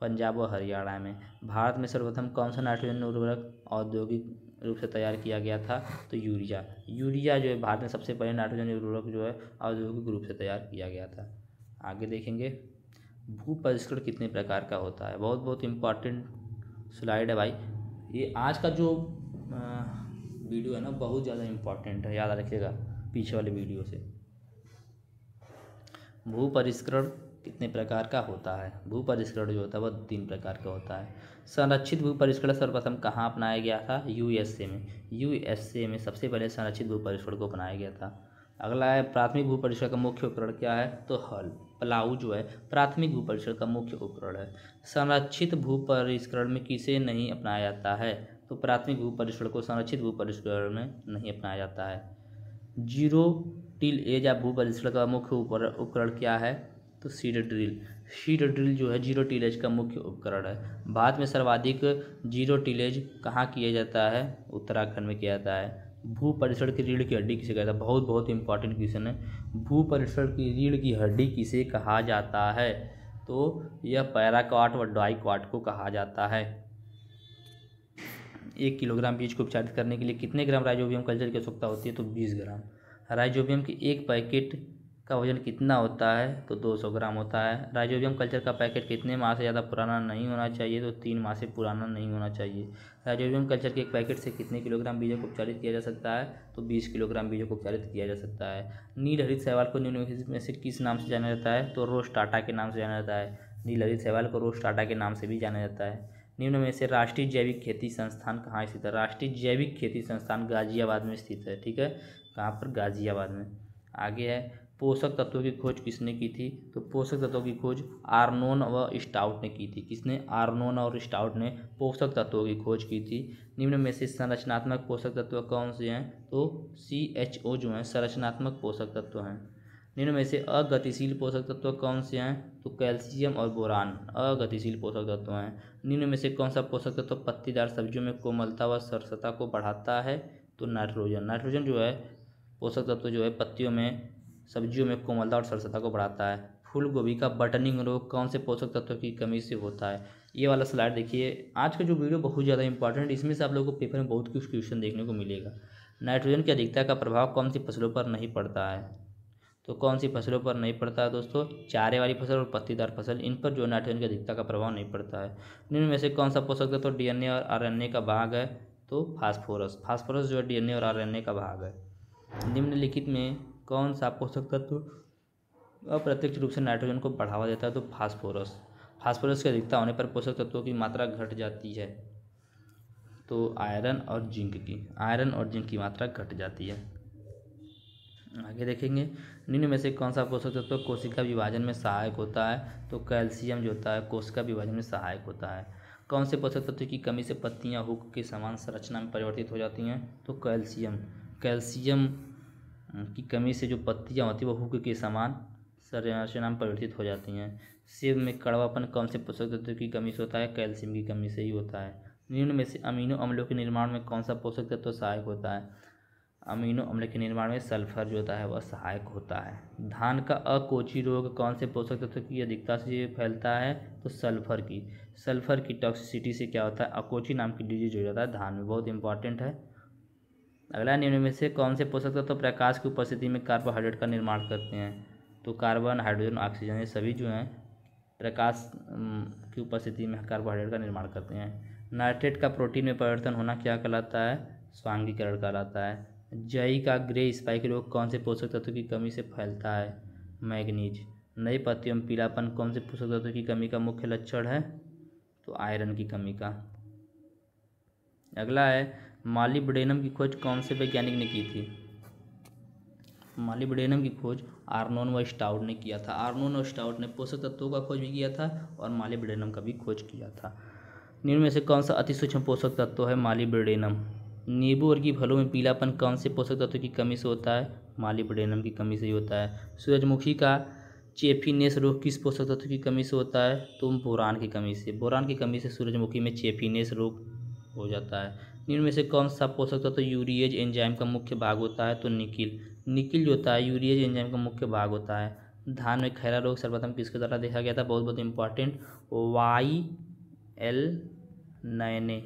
पंजाब और हरियाणा में। भारत में सर्वप्रथम कौन सा नाइट्रोजन उर्वरक औद्योगिक रूप से तैयार किया गया था? तो यूरिया। यूरिया जो है भारत में सबसे पहले नाइट्रोजन उर्वरक जो है औद्योगिक रूप से तैयार किया गया था। आगे देखेंगे, भू परिष्करण कितने प्रकार का होता है? बहुत बहुत इम्पॉर्टेंट स्लाइड है भाई। ये आज का जो वीडियो है ना, बहुत ज़्यादा इम्पॉर्टेंट है, याद रखिएगा पीछे वाले वीडियो से। भू परिष्करण कितने प्रकार का होता है? भू परिष्करण जो होता है वह 3 प्रकार का होता है। संरक्षित भू परिष्करण सर्वप्रथम कहाँ अपनाया गया था? यूएसए में। यूएसए में सबसे पहले संरक्षित भू परिष्करण को अपनाया गया था। अगला है, प्राथमिक भू परिष्करण का मुख्य उपकरण क्या है? तो हल, प्लाऊ जो है प्राथमिक भू परिष्करण का मुख्य उपकरण है। संरक्षित भू परिष्करण में किसे नहीं अपनाया जाता है? तो प्राथमिक भू परिष्करण को संरक्षित भू परिष्करण में नहीं अपनाया जाता है। जीरो टिल एज या भू परिष्करण का मुख्य उपकरण क्या है? तो सीड ड्रिल। सीड ड्रिल जो है जीरो टिलेज का मुख्य उपकरण है। भारत में सर्वाधिक जीरो टिलेज कहाँ किया जाता है? उत्तराखंड में किया जाता है। भू परिसर की रीढ़ की हड्डी किसे कहता है? बहुत बहुत इंपॉर्टेंट क्वेश्चन है। भू परिसर की रीढ़ की हड्डी किसे कहा जाता है? तो यह पैराक्वाट व डाइक्वाट को कहा जाता है। 1 किलोग्राम बीज को उपचारित करने के लिए कितने ग्राम राइजोबियम कल्चर की आवश्यकता होती है? तो 20 ग्राम। राइजोबियम की एक पैकेट का वजन कितना होता है? तो 200 ग्राम होता है। राइजोबियम कल्चर का पैकेट कितने माह से ज़्यादा पुराना नहीं होना चाहिए? तो 3 माह से पुराना नहीं होना चाहिए। राइजोबियम कल्चर के एक पैकेट से कितने किलोग्राम बीजों को उपचारित किया जा सकता है? तो 20 किलोग्राम बीजों को उपचारित किया जा सकता है। नील हरित शैवाल को निम्न में से किस नाम से जाना जाता है? तो रोस्टाटा के नाम से जाना जाता है। नील हरित शैवाल को रोस्टाटा के नाम से भी जाना जाता है। निम्न में से राष्ट्रीय जैविक खेती संस्थान कहाँ स्थित है? राष्ट्रीय जैविक खेती संस्थान गाजियाबाद में स्थित है। ठीक है, कहाँ पर? गाजियाबाद में। आगे है, पोषक तत्वों की खोज किसने की थी? तो पोषक तत्वों की खोज आर्नोन व स्टाउट ने की थी। किसने? आर्नोन और स्टाउट ने पोषक तत्वों की खोज की थी। निम्न में से संरचनात्मक पोषक तत्व कौन से हैं? तो CHO जो हैं संरचनात्मक पोषक तत्व हैं। निम्न में से अगतिशील पोषक तत्व कौन से हैं? तो कैल्शियम और बोरान अगतिशील पोषक तत्व हैं। निम्न में से कौन सा पोषक तत्व पत्तीदार सब्जियों में कोमलता व सरसता को बढ़ाता है? तो नाइट्रोजन। नाइट्रोजन जो है पोषक तत्व जो है पत्तियों में सब्जियों में कोमलता और सरसता को बढ़ाता है। फूल गोभी का बटनिंग रोग कौन से पोषक तत्व की कमी से होता है? ये वाला स्लाइड देखिए। आज का जो वीडियो बहुत ज़्यादा इंपॉर्टेंट है, इसमें से आप लोगों को पेपर में बहुत कुछ क्वेश्चन देखने को मिलेगा। नाइट्रोजन की अधिकता का प्रभाव कौन सी फसलों पर नहीं पड़ता है? तो कौन सी फसलों पर नहीं पड़ता है दोस्तों? चारे वाली फसल और पत्तीदार फसल, इन पर जो नाइट्रोजन की अधिकता का प्रभाव नहीं पड़ता है। निम्न में से कौन सा पोषक तत्व DNA और RNA का भाग है? तो फास्फोरस। फास्फोरस जो है DNA और RNA का भाग है। निम्नलिखित में कौन सा पोषक तत्व अप्रत्यक्ष रूप से नाइट्रोजन को बढ़ावा देता है? तो फास्फोरस। फास्फोरस की अधिकता होने पर पोषक तत्वों की मात्रा घट जाती है। तो आयरन और जिंक की मात्रा घट जाती है। आगे देखेंगे, निम्न में से कौन सा पोषक तत्व कोशिका विभाजन में सहायक होता है? तो कैल्शियम जो होता है कोशिका विभाजन में सहायक होता है। कौन से पोषक तत्व की कमी से पत्तियां हुक के समान संरचना में परिवर्तित हो जाती हैं? तो कैल्शियम। कैल्शियम की कमी से जो पत्तियां होती हैं वो हुक के समान संरचना में परिवर्तित हो जाती हैं। सेब में कड़वापन कौन से पोषक तत्व की कमी से होता है? कैल्शियम की कमी से ही होता है। निम्न में से अमीनो अम्लों के निर्माण में कौन सा पोषक तत्व सहायक होता है? अमीनो अम्ल के निर्माण में सल्फर जो होता है वह सहायक होता है। धान का अकोची रोग कौन से पोषक तत्व की अधिकता से फैलता है? तो सल्फर की टॉक्सिसिटी से क्या होता है? अकोची नाम की डिजीज हो जाता है धान में। बहुत इंपॉर्टेंट है। अगला, निम्न में से कौन से पोषक तत्व प्रकाश की उपस्थिति में कार्बोहाइड्रेट का निर्माण करते हैं? तो कार्बन, हाइड्रोजन, ऑक्सीजन, ये सभी जो हैं प्रकाश की उपस्थिति में कार्बोहाइड्रेट का निर्माण करते हैं। नाइट्रेट का प्रोटीन में परिवर्तन होना क्या कहलाता है? स्वांगीकरण कहलाता है। जई का ग्रे स्पाइक रोग कौन से पोषक तत्व की कमी से फैलता है? मैग्नीज। नई पत्तियों में पीलापन कौन से पोषक तत्व की कमी का मुख्य लक्षण है? तो आयरन की कमी का। अगला है, मॉलिब्डेनम की खोज कौन से वैज्ञानिक ने की थी? मॉलिब्डेनम की खोज आर्नोन व स्टाउट ने किया था। आर्नोन और स्टाउट ने पोषक तत्वों का खोज भी किया था और मॉलिब्डेनम का भी खोज किया था। निम्न में से कौन सा अति सूक्ष्म पोषक तत्व है? मॉलिब्डेनम। नींबू वर्गीय फलों में पीलापन कौन से पोषक तत्व की कमी से होता है? मॉलिब्डेनम की कमी से ही होता है। सूरजमुखी का चेफीनेस रोग किस पोषक तत्व की कमी से होता है? तो बोरान की कमी से। बोरान की कमी से सूरजमुखी में चेफीनेस रोग हो जाता है। निम्न में से कौन सा पोषक तत्व यूरिएज एंजाइम का मुख्य भाग होता है? तो निकिल। निकिल जो होता है यूरिएज एंजाइम का मुख्य भाग होता है। धान में खैरा रोग सर्वप्रथम किसके द्वारा देखा गया था? बहुत बहुत important, Y L Nene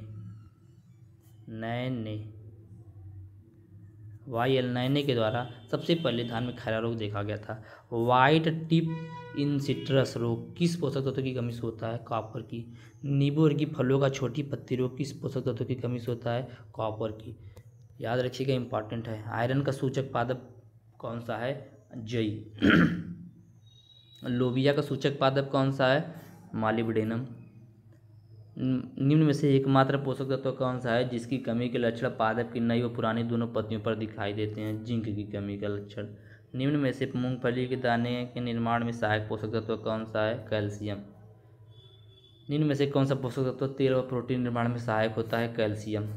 Y L Nene के द्वारा सबसे पहले धान में खैरा रोग देखा गया था। वाइट टिप इंसिट्रस रोग किस पोषक तत्व की कमी से होता है? कॉपर की। नींबू वर्गीय फलों का छोटी पत्ती रोग किस पोषक तत्व की कमी से होता है? कॉपर की। याद रखिएगा, इंपॉर्टेंट है। आयरन का सूचक पादप कौन सा है? जई। लोबिया का सूचक पादप कौन सा है? मॉलिब्डेनम। निम्न में से एकमात्र पोषक तत्व कौन सा है जिसकी कमी के लक्षण पादप की नई व पुरानी दोनों पत्तियों पर दिखाई देते हैं? जिंक की कमी का लक्षण। निम्न में से मूंगफली के दाने के निर्माण में सहायक पोषक तत्व कौन सा है? कैल्शियम। निम्न में से कौन सा पोषक तत्व तेल व प्रोटीन निर्माण में सहायक होता है? कैल्शियम।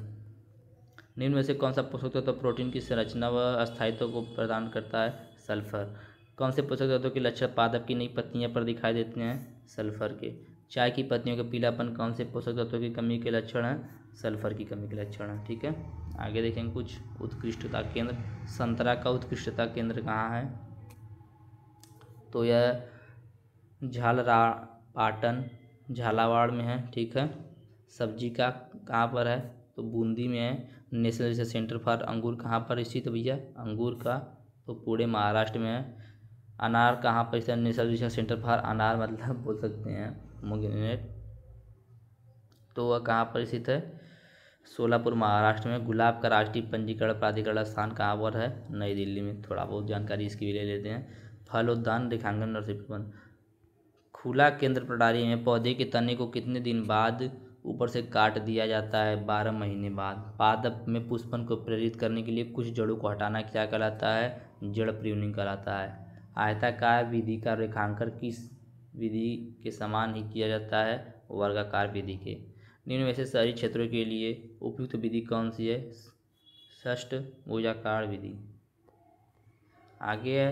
निम्न में से कौन सा पोषक तत्व प्रोटीन की संरचना व अस्थायित्व को प्रदान करता है? सल्फर। कौन से पोषक तत्व के लक्षण पादप की नई पत्तियों पर दिखाई देते हैं? सल्फर के। चाय की पत्तियों का पीलापन कौन से पोषक तत्व की कमी के लक्षण है? सल्फर की कमी के लक्षण है। ठीक है, आगे देखेंगे कुछ उत्कृष्टता केंद्र। संतरा का उत्कृष्टता केंद्र कहाँ है? तो यह पाटन झालावाड़ में है। ठीक है। सब्जी का कहाँ पर है? तो बूंदी में है। नेशनल रिसर्च सेंटर फॉर अंगूर कहाँ पर स्थित भैया? अंगूर का तो पुणे महाराष्ट्र में है। अनार कहाँ पर स्थित? नेशनल रिसर्च सेंटर फॉर अनार मतलब बोल सकते हैं मोगनेट, तो वह कहाँ पर स्थित है? सोलापुर महाराष्ट्र में। गुलाब का राष्ट्रीय पंजीकरण प्राधिकरण स्थान कहाँ पर है? नई दिल्ली में। थोड़ा बहुत जानकारी इसकी भी ले लेते हैं। फल उद्यान रेखांकन नर्सरी प्रबंध। खुला केंद्र प्रणाली में पौधे के तने को कितने दिन बाद ऊपर से काट दिया जाता है? 12 महीने बाद। पादप में पुष्पन को प्रेरित करने के लिए कुछ जड़ों को हटाना क्या कहलाता है? जड़ प्रूनिंग कहलाता है। आयताकार विधि का रेखांकन किस विधि के समान ही किया जाता है? वर्गाकार विधि के। निम्न में से शहरी क्षेत्रों के लिए उपयुक्त विधि कौन सी है? षष्ठभुजाकार विधि। आगे है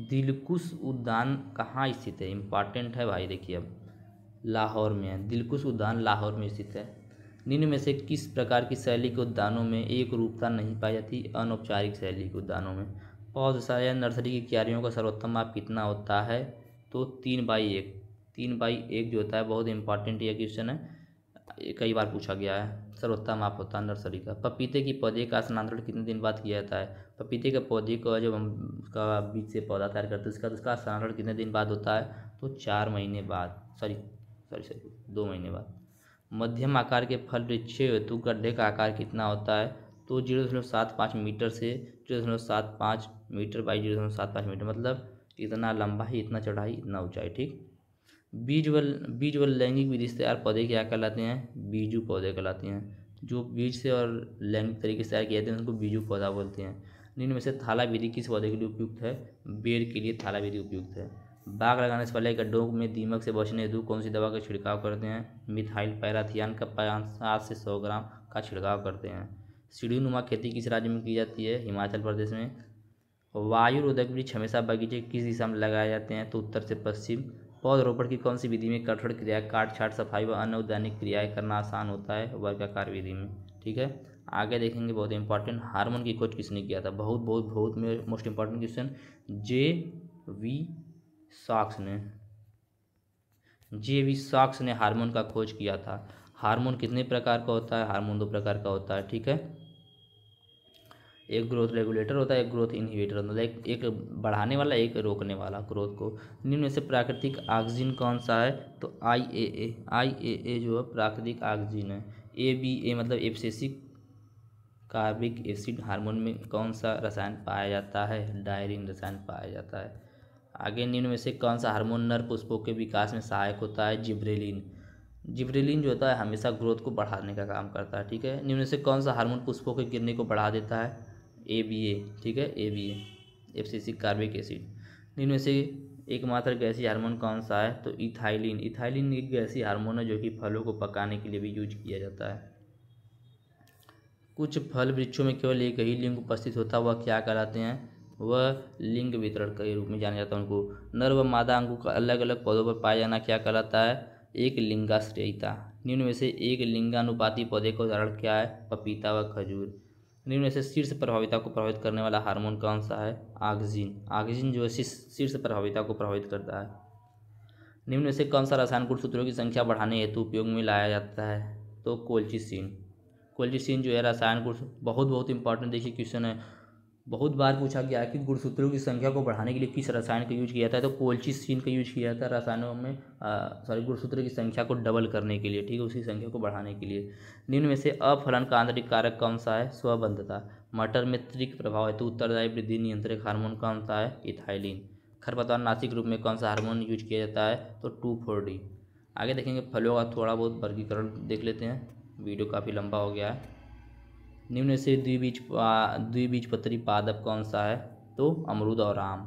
दिलकुश उद्यान कहाँ स्थित है? इंपॉर्टेंट है भाई, देखिए अब लाहौर में है। दिलकुश उद्यान लाहौर में स्थित है। निम्न में से किस प्रकार की शैली के उद्यानों में एक रूपता नहीं पाई जाती? अनौपचारिक शैली के उद्यानों में। पौधशाला या नर्सरी की क्यारियों का सर्वोत्तम माप कितना होता है? तो 3/1। 3/1 जो होता है, बहुत इंपॉर्टेंट ये क्वेश्चन है, कई बार पूछा गया है। सर्वोत्तम माप होता है नर्सरी का। पपीते की पौधे का स्थानांतरण कितने दिन बाद किया जाता है? पपीते के पौधे को जब हम उसका बीज से पौधा तैयार करते हैं उसका स्थानांतरण कितने दिन बाद होता है? तो 4 महीने बाद, सॉरी 2 महीने बाद। मध्यम आकार के फल वृक्ष हेतु गड्ढे का आकार कितना होता है? तो 0.75 मीटर से 0.75 मीटर बाई 0.75 मीटर, मतलब इतना लंबाई, इतना चौड़ाई, इतना ऊंचाई। ठीक। बीज व लैंगिक विधि से तैयार पौधे क्या कहलाते हैं? बीजू पौधे कहलाते हैं। जो बीज से और लैंगिक तरीके से तैयार किए जाते हैं उनको बीजू पौधा बोलते हैं। निम्न में से थाला विधि किस पौधे के लिए उपयुक्त है? बेर के लिए थाला विधि उपयुक्त है। बाग लगाने से पहले गड्ढों में दीमक से बचने हेतु कौन सी दवा का छिड़काव करते हैं? मिथाइल पैराथियान का 50 से 100 ग्राम का छिड़काव करते हैं। सीढ़ीनुमा खेती किस राज्य में की जाती है? हिमाचल प्रदेश में। वायुरोधक वृक्ष हमेशा बगीचे किस दिशा में लगाए जाते हैं? तो उत्तर से पश्चिम। पौधरोपण की कौन सी विधि में कठोर क्रिया, काट छाट, सफाई व अन्य उद्यानिक क्रियाएं करना आसान होता है? वर्गाकार विधि में। ठीक है, आगे देखेंगे बहुत इंपॉर्टेंट, हार्मोन की खोज किसने किया था? बहुत में most important question. J.V. Socks ने हार्मोन का खोज किया था। हार्मोन कितने प्रकार का होता है? हार्मोन 2 प्रकार का होता है। ठीक है, एक ग्रोथ रेगुलेटर होता है, एक ग्रोथ इनहिबिटर होता है। एक बढ़ाने वाला, एक रोकने वाला ग्रोथ को। निम्न में से प्राकृतिक ऑक्सीजन कौन सा है? तो IAA जो है प्राकृतिक ऑक्सीजन है। ABA मतलब एब्सिसिक कार्बिक एसिड हार्मोन में कौन सा रसायन पाया जाता है? डायरीन रसायन पाया जाता है। आगे निम्न में से कौन सा हार्मोन नर पुष्पों के विकास में सहायक होता है? जिब्रेलिन। जिब्रेलिन जो होता है हमेशा ग्रोथ को बढ़ाने का काम करता है। ठीक है, निम्न में से कौन सा हार्मोन पुष्पों के गिरने को बढ़ा देता है? ABA। ठीक है, ABA एब्सिसिक कार्बिक एसिड। निम्न में से एकमात्र गैसीय हार्मोन कौन सा है? तो इथाइलिन। इथाइलिन एक गैसीय हार्मोन है जो कि फलों को पकाने के लिए भी यूज किया जाता है। कुछ फल वृक्षों में केवल एक ही लिंग उपस्थित होता है, वह क्या कहलाते हैं? वह लिंग वितरण के रूप में जाना जाता है उनको। नर व मादा अंगों का अलग अलग पौधों पर पाया जाना क्या कहलाता है? एक लिंगाश्रयिता। निम्न में से एक लिंगानुपाती पौधे का उदाहरण क्या है? पपीता व खजूर। निम्न में से शीर्ष प्रभाविता को प्रभावित करने वाला हार्मोन कौन सा है? ऑक्सिन। ऑक्सिन जो है शीर्ष प्रभाविता को प्रभावित करता है। निम्न में से कौन सा रसायन गुणसूत्रों की संख्या बढ़ाने हेतु उपयोग में लाया जाता है? तो कोल्चिसिन। कोल्चिसिन जो है रसायन गुण बहुत इंपॉर्टेंट देखिए क्वेश्चन है, बहुत बार पूछा गया है कि गुणसूत्रों की संख्या को बढ़ाने के लिए किस रसायन का यूज किया जाता है? तो कोल्चिसिन का यूज किया जाता है रसायनों में गुणसूत्रों की संख्या को डबल करने के लिए, ठीक है, उसकी संख्या को बढ़ाने के लिए। निम्न में से अफलन का आंतरिक कारक कौन सा है? स्वबंधता। मटर में त्रिक प्रभाव हेतु उत्तरदायी वृद्धि नियंत्रक हार्मोन कौन सा है? इथाइलिन। खरपतवार नाशिक रूप में कौन सा हार्मोन यूज किया जाता है? तो 2,4-D। आगे देखेंगे फलों का थोड़ा बहुत वर्गीकरण देख लेते हैं, वीडियो काफ़ी लंबा हो गया है। निम्न से द्विबीजपत्री पादप कौन सा है? तो अमरूद और आम।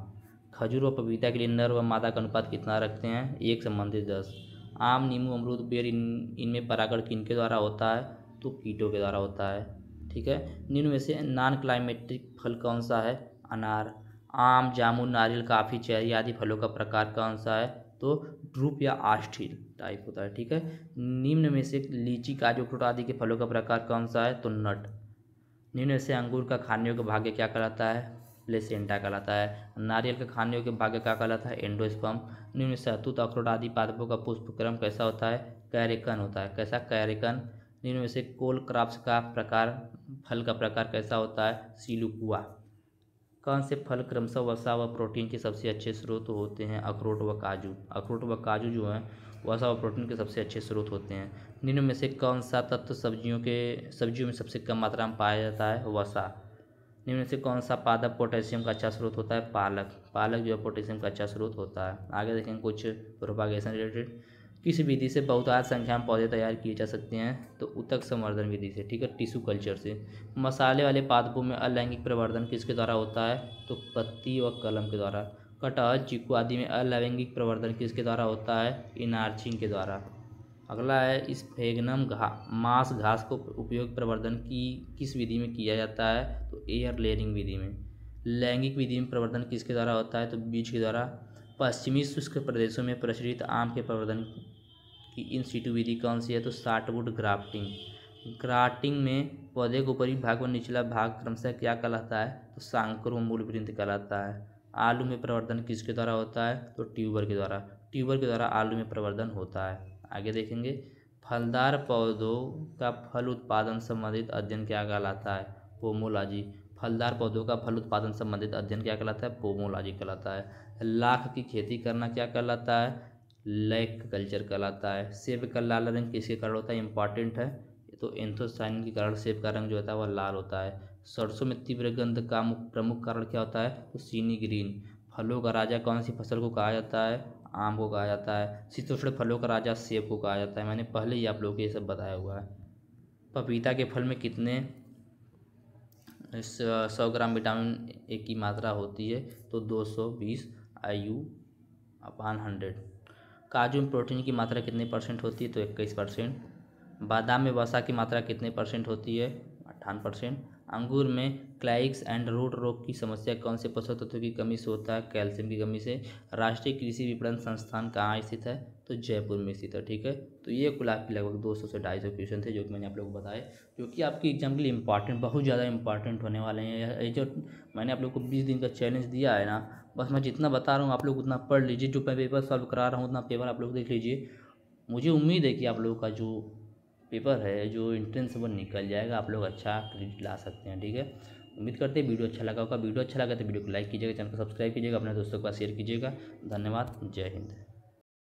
खजूर व पपीता के लिए नर व मादा का अनुपात कितना रखते हैं? 1:10। आम, नींबू, अमरूद, बेर इनमें परागण किनके द्वारा होता है? तो कीटों के द्वारा होता है, ठीक है। निम्न में से नॉन क्लाइमेटिक फल कौन सा है? अनार। आम, जामुन, नारियल, काफ़ी, चेरी आदि फलों का प्रकार कौन सा है? तो ड्रूप या आस्टील टाइप होता है, ठीक है। निम्न में से लीची, काजू, अखरोट आदि के फलों का प्रकार कौन सा है? तो नट। निम्न में से अंगूर का खाने योग्य भाग्य क्या कहलाता है? प्लेसेंटा कहलाता है। नारियल का खाने योग्य भाग्य क्या कहलाता है? एंडोस्पर्म। निम्न में से शहतूत, अखरोट आदि पादपों का पुष्पक्रम कैसा होता है? कैरेकन होता है। कैसा? कैरेकन। निम्न में से कोल क्रॉप्स का प्रकार, फल का प्रकार कैसा होता है? सिलुकुआ। कौन से फल क्रमशः वसा व प्रोटीन के सबसे अच्छे स्रोत होते हैं? अखरोट व काजू। अखरोट व काजू जो हैं वसा व प्रोटीन के सबसे अच्छे स्रोत होते हैं। निम्न में से कौन सा तत्व सब्जियों में सबसे कम मात्रा में पाया जाता है? वसा। निम्न में से कौन सा पादप पोटेशियम का अच्छा स्रोत होता है? पालक। पालक जो है पोटेशियम का अच्छा स्रोत होता है। आगे देखेंगे कुछ प्रोपागेशन रिलेटेड। किस विधि से बहुतायत संख्या में पौधे तैयार किए जा सकते हैं? तो ऊतक संवर्धन विधि से, ठीक है, टिश्यू कल्चर से। मसाले वाले पादपों में अलैंगिक प्रवर्धन किसके द्वारा होता है? तो पत्ती व कलम के द्वारा। कटहल, चीकू आदि में अलैंगिक प्रवर्धन किसके द्वारा होता है? इनार्चिंग के द्वारा। अगला है स्फेगनम मांस घास को उपयोग प्रवर्धन की किस विधि में किया जाता है? तो एयर लेयरिंग विधि में। लैंगिक विधि में प्रवर्धन किसके द्वारा होता है? तो बीज के द्वारा। पश्चिमी शुष्क प्रदेशों में प्रचलित आम के प्रवर्धन की इन सीटू विधि कौन सी है? तो सॉफ्टवुड ग्राफ्टिंग। ग्राफ्टिंग में पौधे को ऊपरी भाग व निचला भाग क्रमशः क्या कहलाता है? तो सांकर व मूलवृंत कहलाता है। आलू में प्रवर्धन किसके द्वारा होता है? तो ट्यूबर के द्वारा। ट्यूबर के द्वारा आलू में प्रवर्धन होता है। आगे देखेंगे फलदार पौधों का फल उत्पादन संबंधित अध्ययन क्या कहलाता है? पोमोलॉजी। फलदार पौधों का फल उत्पादन संबंधित अध्ययन क्या कहलाता है? पोमोलॉजी कहलाता है। लाख की खेती करना क्या कहलाता है? लैक कल्चर कहलाता है। सेब का लाल रंग किसके कारण होता है? इंपॉर्टेंट है, तो एंथोसायनिन के कारण सेब का रंग जो होता है वह लाल होता है। सरसों में तीव्र गंध का प्रमुख कारण क्या होता है? तो सीनी ग्रीन। फलों का राजा कौन सी फसल को कहा जाता है? आम को कहा जाता है। शीतोष्ण फलों का राजा सेब को कहा जाता है। मैंने पहले ही आप लोगों को ये सब बताया हुआ है। पपीता के फल में कितने 100 ग्राम विटामिन ए की मात्रा होती है? तो 220 IU/100। काजू में प्रोटीन की मात्रा कितने % होती है? तो 21%। बादाम में वसा की मात्रा कितने % होती है? 58%। अंगूर में क्लाइक्स एंड रूट रोग की समस्या कौन से पोषक तत्व की कमी से होता है? कैल्शियम की कमी से। राष्ट्रीय कृषि विपणन संस्थान कहाँ स्थित है? तो जयपुर में स्थित है, ठीक है। तो ये कुल आपके लगभग 200 से 250 क्वेश्चन थे जो कि मैंने आप लोगों को बताए, जो कि आपके एग्जाम के लिए इंपॉर्टेंट, बहुत ज़्यादा इंपॉर्टेंट होने वाले हैं। ये जो मैंने आप लोग को 20 दिन का चैलेंज दिया है ना, बस मैं जितना बता रहा हूँ आप लोग उतना पढ़ लीजिए। जो मैं पेपर सॉल्व करा रहा हूँ उतना पेपर आप लोग देख लीजिए। मुझे उम्मीद है कि आप लोगों का जो पेपर है, जो एंट्रेंस वो निकल जाएगा, आप लोग अच्छा क्रेडिट ला सकते हैं, ठीक है। उम्मीद करते हैं वीडियो अच्छा लगा होगा। वीडियो अच्छा लगा तो वीडियो को लाइक कीजिएगा, चैनल को सब्सक्राइब कीजिएगा, अपने दोस्तों के पास शेयर कीजिएगा। धन्यवाद। जय हिंद।